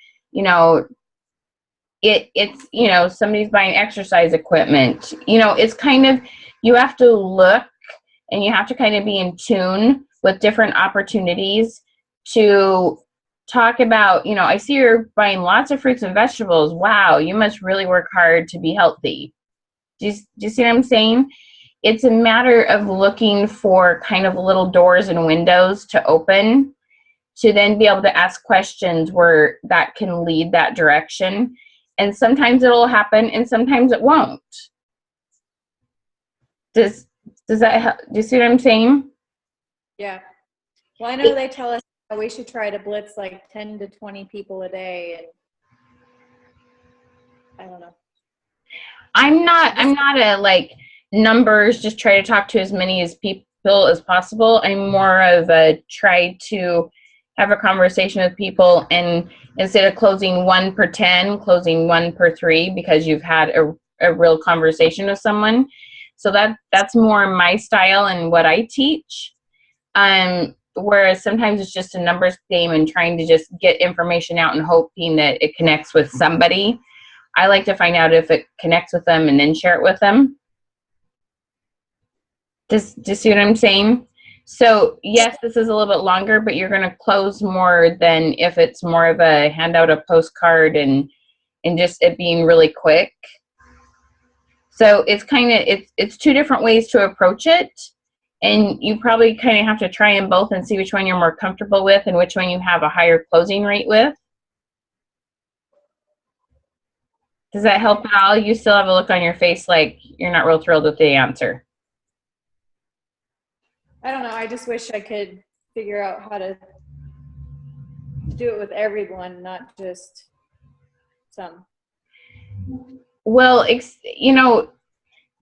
it's, somebody's buying exercise equipment, it's kind of, you have to look and you have to kind of be in tune with different opportunities to talk about, I see you're buying lots of fruits and vegetables. Wow, you must really work hard to be healthy. Do you see what I'm saying? It's a matter of looking for kind of little doors and windows to open to then be able to ask questions where that can lead that direction. And sometimes it'll happen and sometimes it won't. Does that help? Do you see what I'm saying? Yeah. Well, I know they tell us we should try to blitz like 10 to 20 people a day, and I don't know. I'm not a like numbers, just try to talk to as many as people as possible. I'm more of a try to have a conversation with people, and instead of closing 1 per 10, closing 1 per 3 because you've had a real conversation with someone. So that's more my style and what I teach. Whereas sometimes it's just a numbers game and trying to just get information out and hoping that it connects with somebody. I like to find out if it connects with them and then share it with them. Just see what I'm saying? So yes, this is a little bit longer, but you're going to close more than if it's more of a hand out a postcard and just it being really quick. So it's kind of, it's 2 different ways to approach it. And you probably kind of have to try them both and see which one you're more comfortable with and which one you have a higher closing rate with. Does that help at all? You still have a look on your face like you're not real thrilled with the answer. I don't know. I just wish I could figure out how to do it with everyone, not just some. Well, you know,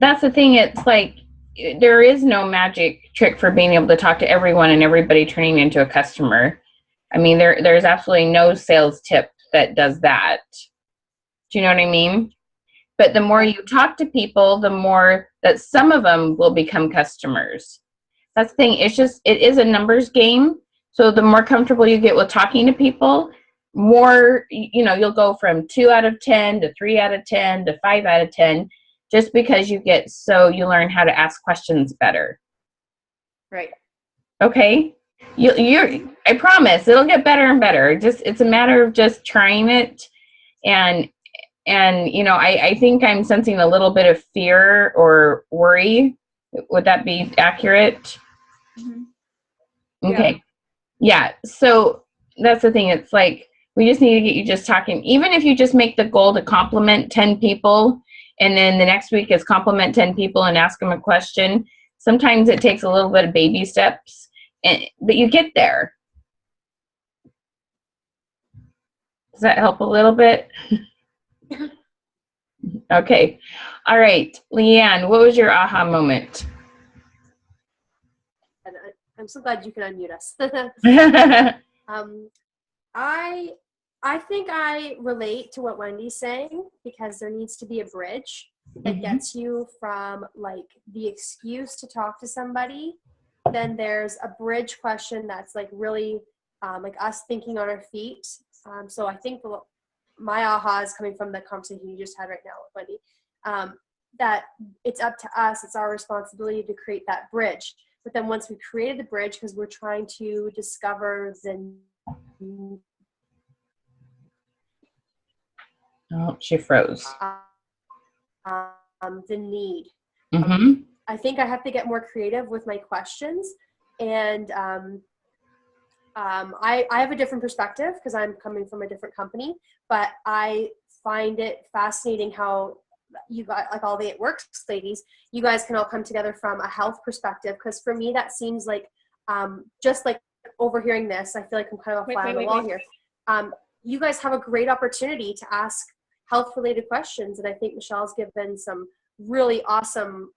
that's the thing. It's like there is no magic trick for being able to talk to everyone and everybody turning into a customer. I mean, there's absolutely no sales tip that does that. Do you know what I mean? But the more you talk to people, the more that some of them will become customers. That's the thing. It is a numbers game. So the more comfortable you get with talking to people, more, you know, you'll go from 2 out of 10 to 3 out of 10 to 5 out of 10, just because you learn how to ask questions better. Right. Okay. I promise it'll get better and better. It's a matter of just trying it. And you know, I think I'm sensing a little bit of fear or worry. Would that be accurate? Mm-hmm. Okay. Yeah. So that's the thing. It's like, we just need to get you just talking. Even if you just make the goal to compliment 10 people, and then the next week is compliment 10 people and ask them a question. Sometimes it takes a little bit of baby steps, but you get there. Does that help a little bit? Okay. All right. Leanne, what was your aha moment? I'm so glad you can unmute us. I think I relate to what Wendy's saying, because there needs to be a bridge that gets you from like the excuse to talk to somebody. Then there's a bridge question that's like really like us thinking on our feet. So I think my aha is coming from the conversation you just had right now with Wendy, that it's up to us, it's our responsibility to create that bridge. But then once we created the bridge, because we're trying to discover the Oh, she froze. The need. Mm-hmm. I think I have to get more creative with my questions, and I have a different perspective because I'm coming from a different company, but I find it fascinating how you got, like all the itWorks ladies, you guys can all come together from a health perspective, because for me that seems like just like overhearing this, I feel like I'm kind of a fly on the wall here. You guys have a great opportunity to ask health-related questions, and I think Michelle's given some really awesome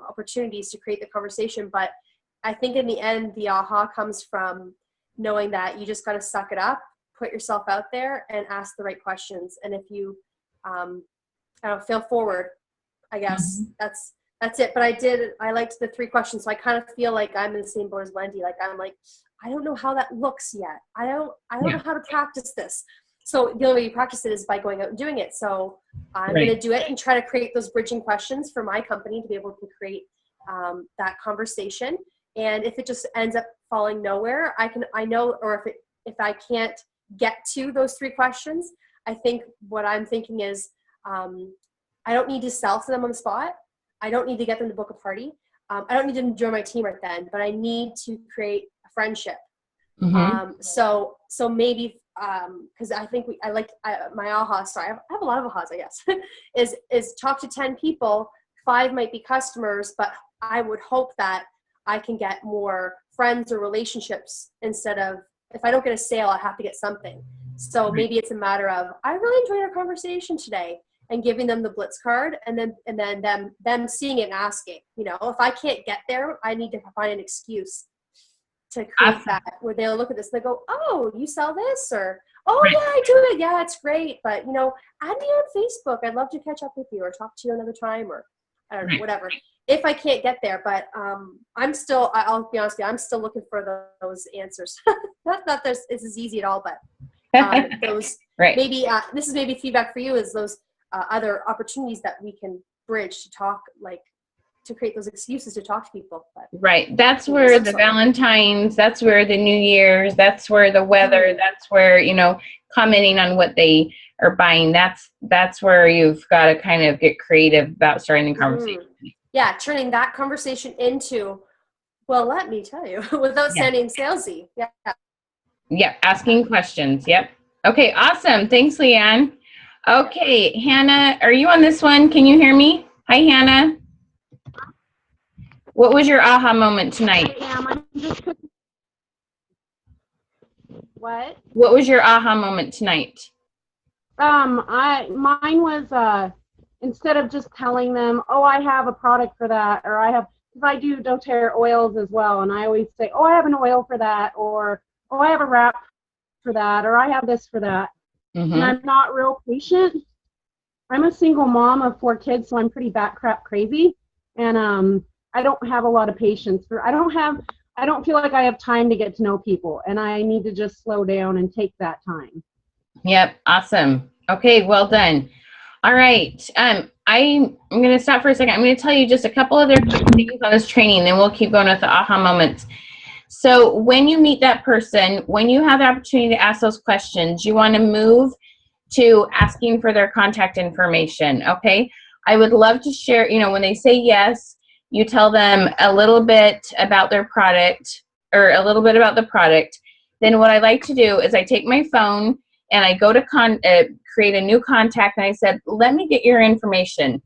opportunities to create the conversation. But I think in the end, the aha comes from knowing that you just got to suck it up, put yourself out there, and ask the right questions. And if you, I don't know, fail forward, I guess that's it. But I liked the 3 questions, so I kind of feel like I'm in the same boat as Wendy. Like I'm like, I don't know how that looks yet. I don't know how to practice this. So the only way you practice it is by going out and doing it. So I'm going to do it and try to create those bridging questions for my company to be able to create that conversation. And if it just ends up falling nowhere, I know, or if I can't get to those 3 questions, I think what I'm thinking is I don't need to sell to them on the spot. I don't need to get them to book a party. I don't need to join my team right then, but I need to create a friendship. So maybe because I think my aha, sorry, I have a lot of ahas, I guess, is talk to 10 people, 5 might be customers, but I would hope that I can get more friends or relationships instead of, if I don't get a sale, I have to get something. So maybe it's a matter of, I really enjoyed our conversation today, and giving them the Blitz card, and then them seeing it and asking, you know, if I can't get there, I need to find an excuse to create that, where they'll look at this and they go, oh, you sell this? Or, oh, yeah, I do it. Yeah, it's great. But, you know, add me on Facebook. I'd love to catch up with you or talk to you another time, or I don't know, whatever. If I can't get there, but I'm still, I'll be honest with you, I'm still looking for those answers. not that this is easy at all, but those maybe, this is maybe feedback for you, is those other opportunities that we can bridge to talk, like, to create those excuses to talk to people. But, right. That's where the Valentine's, that's where the New Year's, that's where the weather, that's where, you know, commenting on what they are buying. That's where you've got to kind of get creative about starting the conversation. Yeah, turning that conversation into, well, let me tell you, without sounding salesy. Yeah. Yeah, asking questions. Yep. Okay, awesome. Thanks, Leanne. Okay, Hannah, are you on this one? Can you hear me? Hi, Hannah. What was your aha moment tonight? What? What was your aha moment tonight? Mine was instead of just telling them, oh, I have a product for that, or because I do doTERRA oils as well, and I always say, oh, I have an oil for that, or oh, I have a wrap for that, or I have this for that. And I'm not real patient. I'm a single mom of 4 kids, so I'm pretty bat crap crazy, and I don't have a lot of patience I don't feel like I have time to get to know people, and I need to just slow down and take that time. Yep, awesome. Okay, well done. All right, I'm going to stop for a second. I'm going to tell you just a couple other things on this training, then we'll keep going with the aha moments. So when you meet that person, when you have the opportunity to ask those questions, you want to move to asking for their contact information, okay? I would love to share, you know, when they say yes, you tell them a little bit about their product, or a little bit about the product. Then what I like to do is I take my phone and I go to create a new contact, and I said, let me get your information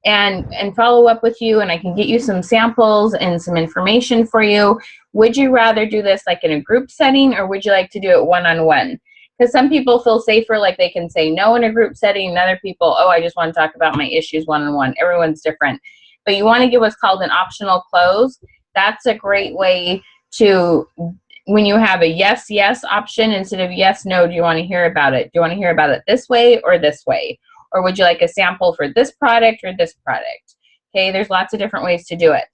and follow up with you, and I can get you some samples and some information for you. Would you rather do this like in a group setting, or would you like to do it one-on-one? Because some people feel safer, like they can say no in a group setting, and other people, oh, I just want to talk about my issues one-on-one. Everyone's different. But you want to get what's called an optional close. That's a great way to, when you have a yes, yes option instead of yes, no, do you want to hear about it? Do you want to hear about it this way or this way? Or would you like a sample for this product or this product? Okay, there's lots of different ways to do it.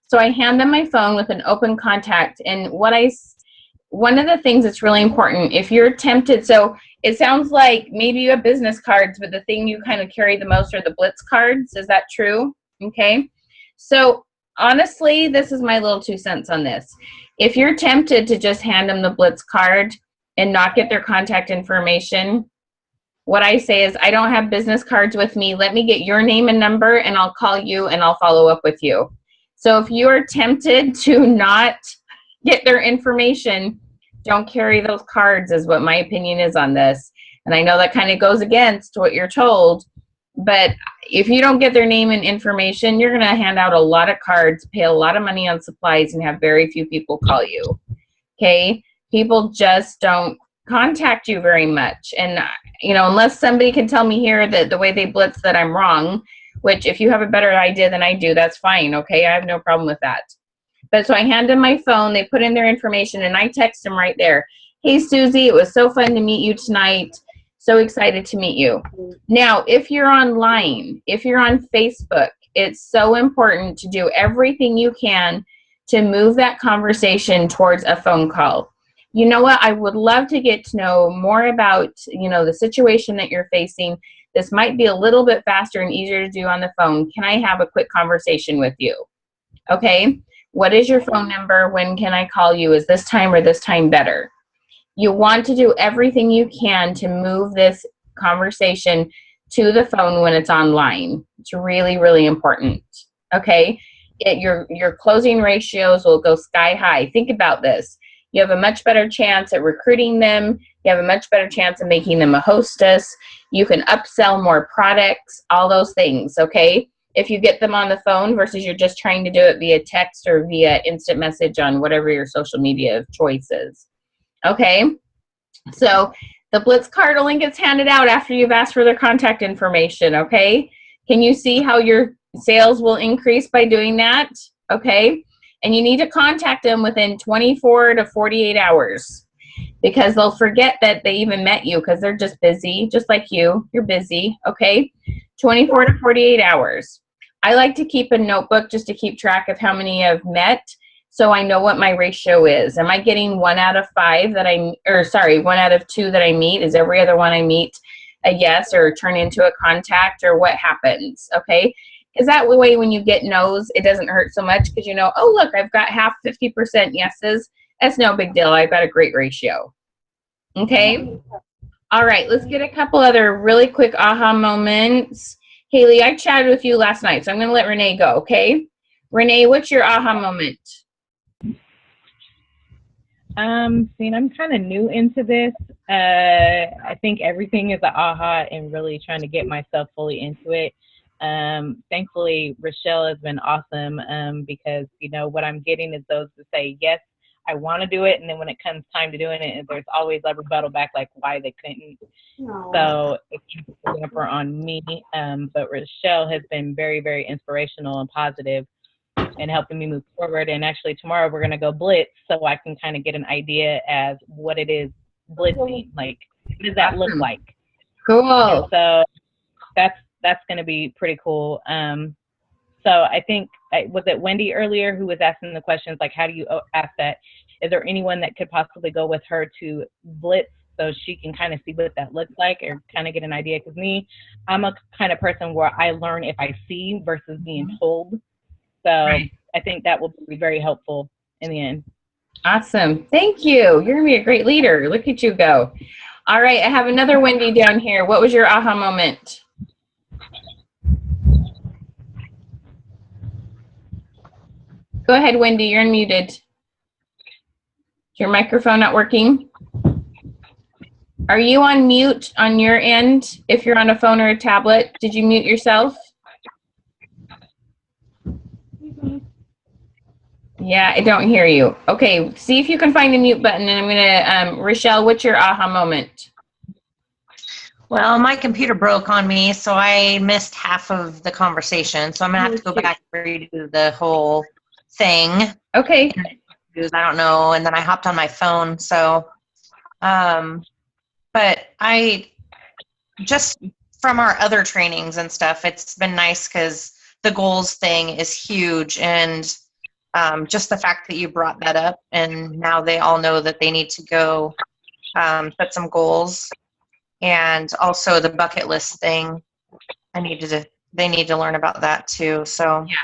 So I hand them my phone with an open contact. And one of the things that's really important, if you're tempted, so it sounds like maybe you have business cards, but the thing you kind of carry the most are the Blitz cards. Is that true? Okay, so honestly, this is my little 2 cents on this. If you're tempted to just hand them the Blitz card and not get their contact information, what I say is, I don't have business cards with me. Let me get your name and number, and I'll call you and I'll follow up with you. So if you are tempted to not get their information, don't carry those cards, is what my opinion is on this. And I know that kind of goes against what you're told, but if you don't get their name and information, you're going to hand out a lot of cards, pay a lot of money on supplies, and have very few people call you. Okay? People just don't contact you very much. And, you know, unless somebody can tell me here that the way they blitz that I'm wrong, which if you have a better idea than I do, that's fine. Okay? I have no problem with that. But so I hand them my phone, they put in their information, and I text them right there. Hey, Susie, it was so fun to meet you tonight. So excited to meet you. Now, if you're online, if you're on Facebook, it's so important to do everything you can to move that conversation towards a phone call. You know what? I would love to get to know more about, you know, the situation that you're facing. This might be a little bit faster and easier to do on the phone. Can I have a quick conversation with you? Okay. What is your phone number? When can I call you? Is this time or this time better? You want to do everything you can to move this conversation to the phone when it's online. It's really, really important. Okay? Your closing ratios will go sky high. Think about this. You have a much better chance at recruiting them. You have a much better chance of making them a hostess. You can upsell more products, all those things, okay? If you get them on the phone versus you're just trying to do it via text or via instant message on whatever your social media of choice is. Okay, so the Blitz card only gets handed out after you've asked for their contact information, okay? Can you see how your sales will increase by doing that? Okay, And you need to contact them within 24 to 48 hours because they'll forget that they even met you because they're just busy, just like you. You're busy, okay? 24 to 48 hours. I like to keep a notebook just to keep track of how many I've met so I know what my ratio is. Am I getting 1 out of 5 that 1 out of 2 that I meet? Is every other one I meet a yes or turn into a contact, or what happens, okay? Because that way when you get no's, it doesn't hurt so much because you know, oh, look, I've got half 50% yeses. That's no big deal. I've got a great ratio, okay? All right, let's get a couple other really quick aha moments. Haley, I chatted with you last night, so I'm going to let Renee go, okay? Renee, what's your aha moment? Seeing I'm kind of new into this. I think everything is an aha and really trying to get myself fully into it. Thankfully, Rochelle has been awesome because, you know, what I'm getting is those to say, yes, I want to do it. And then when it comes time to doing it, there's always a rebuttal back like why they couldn't. So it's a damper on me. But Rochelle has been very, very inspirational and positive and helping me move forward. And actually tomorrow we're going to go Blitz so I can kind of get an idea as what it is blitzing. Like, what does that look like? Cool. And so that's going to be pretty cool. So I think, was it Wendy earlier who was asking the questions, like, how do you ask that? Is there anyone that could possibly go with her to Blitz so she can kind of see what that looks like or kind of get an idea? Because me, I'm a kind of person where I learn if I see versus being told. So I think that will be very helpful in the end. Awesome. Thank you. You're going to be a great leader. Look at you go. All right. I have another Wendy down here. What was your aha moment? Go ahead, Wendy. You're unmuted. Is your microphone not working? Are you on mute on your end if you're on a phone or a tablet? Did you mute yourself? Yeah, I don't hear you. Okay, see if you can find the mute button, and I'm going to, Rochelle, what's your aha moment? Well, my computer broke on me, so I missed half of the conversation. So I'm going to have to go back and redo the whole thing. Okay. I don't know. And then I hopped on my phone. So, but I just from our other trainings and stuff, it's been nice because the goals thing is huge. And just the fact that you brought that up and now they all know that they need to go set some goals. And also the bucket list thing, they need to learn about that too. So yeah,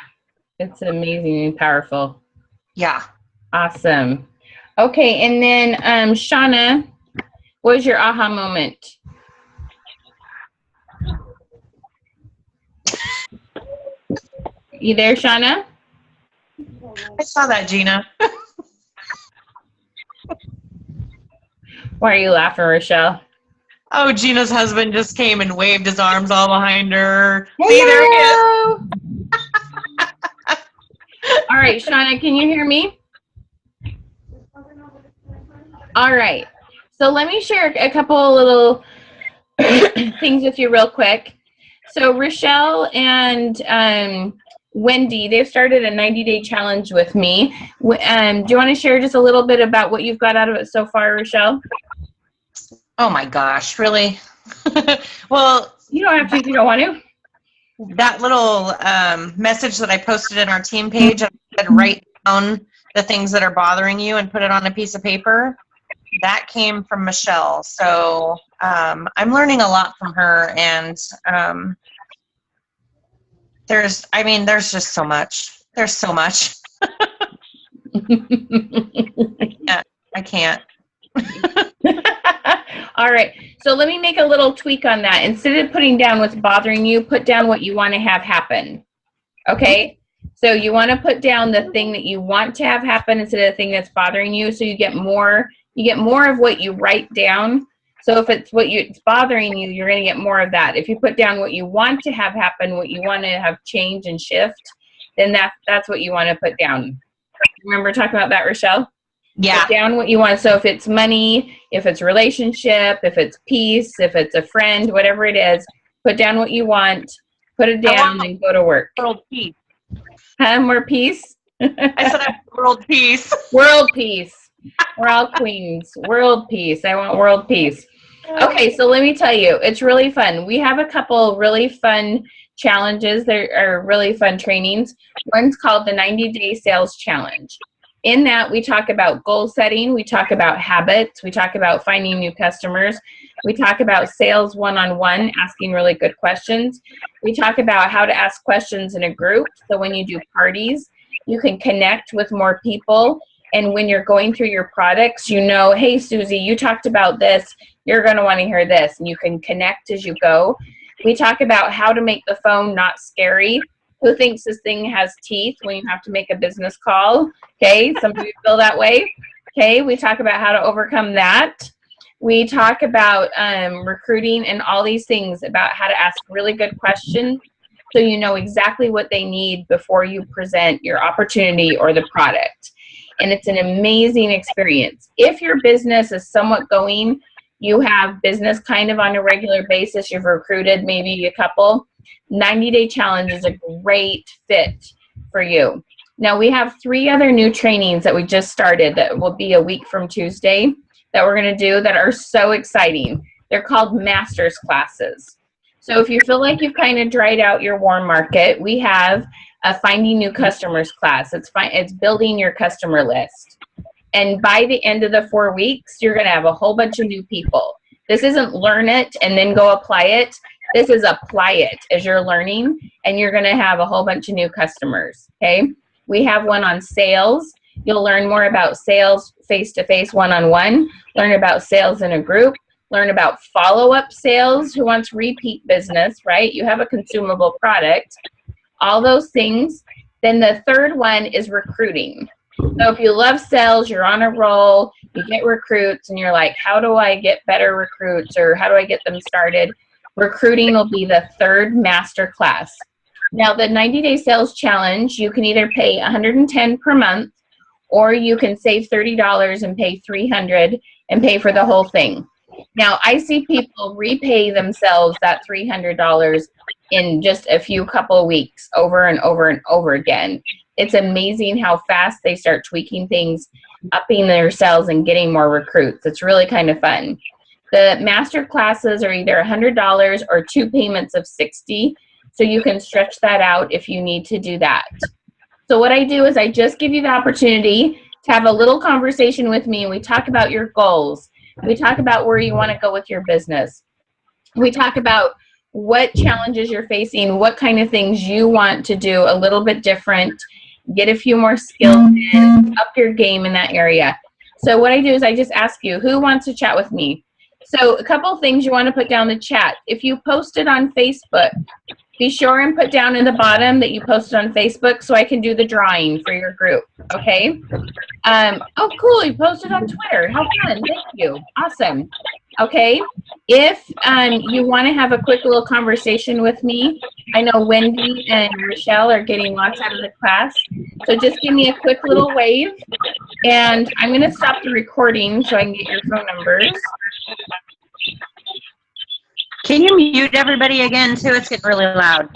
it's amazing and powerful. Yeah. Awesome. Okay, and then Shauna, what was your aha moment? You there, Shauna? I saw that, Gina. Why are you laughing, Rochelle? Oh, Gina's husband just came and waved his arms all behind her. Hello. See, there he is. All right, Shauna, can you hear me? All right. So let me share a couple little things with you real quick. So Rochelle and Wendy, they've started a 90-day challenge with me. Do you want to share just a little bit about what you've got out of it so far, Rochelle? Oh my gosh, really? Well, you don't have to if you don't want to. That little message that I posted in our team page, I said write down the things that are bothering you and put it on a piece of paper. That came from Michelle. So I'm learning a lot from her, and there's just so much. There's so much. I can't. All right. So let me make a little tweak on that. Instead of putting down what's bothering you, put down what you want to have happen. Okay? So you want to put down the thing that you want to have happen instead of the thing that's bothering you, so you get more of what you write down. So if it's it's bothering you, you're going to get more of that. If you put down what you want to have happen, what you want to have change and shift, then that's what you want to put down. Remember talking about that, Rochelle? Yeah. Put down what you want. So if it's money, if it's relationship, if it's peace, if it's a friend, whatever it is, put down what you want, put it down, and go to work. World peace. More peace? I said I want world peace. World peace. We're all queens. World peace. I want world peace. Okay, so let me tell you, it's really fun. We have a couple really fun challenges. There are really fun trainings. One's called the 90-Day Sales Challenge. In that, we talk about goal setting. We talk about habits. We talk about finding new customers. We talk about sales one-on-one, asking really good questions. We talk about how to ask questions in a group. So when you do parties, you can connect with more people. And when you're going through your products, you know, hey, Susie, you talked about this. You're going to want to hear this. And you can connect as you go. We talk about how to make the phone not scary. Who thinks this thing has teeth when you have to make a business call? Okay, some of you feel that way. Okay, we talk about how to overcome that. We talk about recruiting and all these things about how to ask really good questions so you know exactly what they need before you present your opportunity or the product. And it's an amazing experience. If your business is somewhat going, you have business kind of on a regular basis, you've recruited maybe a couple, 90-Day Challenge is a great fit for you. Now we have 3 other new trainings that we just started that will be a week from Tuesday that we're going to do that are so exciting. They're called Masters classes. So if you feel like you've kind of dried out your warm market, we have a Finding New Customers class. It's building your customer list. And by the end of the 4 weeks, you're going to have a whole bunch of new people. This isn't learn it and then go apply it. This is apply it as you're learning, and you're going to have a whole bunch of new customers, okay? We have one on sales. You'll learn more about sales face-to-face, one-on-one, learn about sales in a group, learn about follow-up sales, who wants repeat business, right? You have a consumable product, all those things. Then the third one is recruiting. So if you love sales, you're on a roll, you get recruits, and you're like, how do I get better recruits, or how do I get them started? Recruiting will be the third master class. Now, the 90-Day Sales Challenge, you can either pay $110 per month, or you can save $30 and pay $300 and pay for the whole thing. Now, I see people repay themselves that $300 in just a few couple of weeks over and over and over again. It's amazing how fast they start tweaking things, upping their sales, and getting more recruits. It's really kind of fun. The master classes are either $100 or 2 payments of $60, so you can stretch that out if you need to do that. So what I do is I just give you the opportunity to have a little conversation with me, and we talk about your goals. We talk about where you want to go with your business. We talk about what challenges you're facing, what kind of things you want to do a little bit different, get a few more skills in, up your game in that area. So what I do is I just ask you, who wants to chat with me? So a couple things you want to put down in the chat. If you posted on Facebook, be sure and put down in the bottom that you posted on Facebook so I can do the drawing for your group, okay? Oh, cool, you posted on Twitter. How fun, thank you. Awesome. Okay, if you want to have a quick little conversation with me, I know Wendy and Rochelle are getting lots out of the class, so just give me a quick little wave, and I'm going to stop the recording so I can get your phone numbers. Can you mute everybody again, too? It's getting really loud.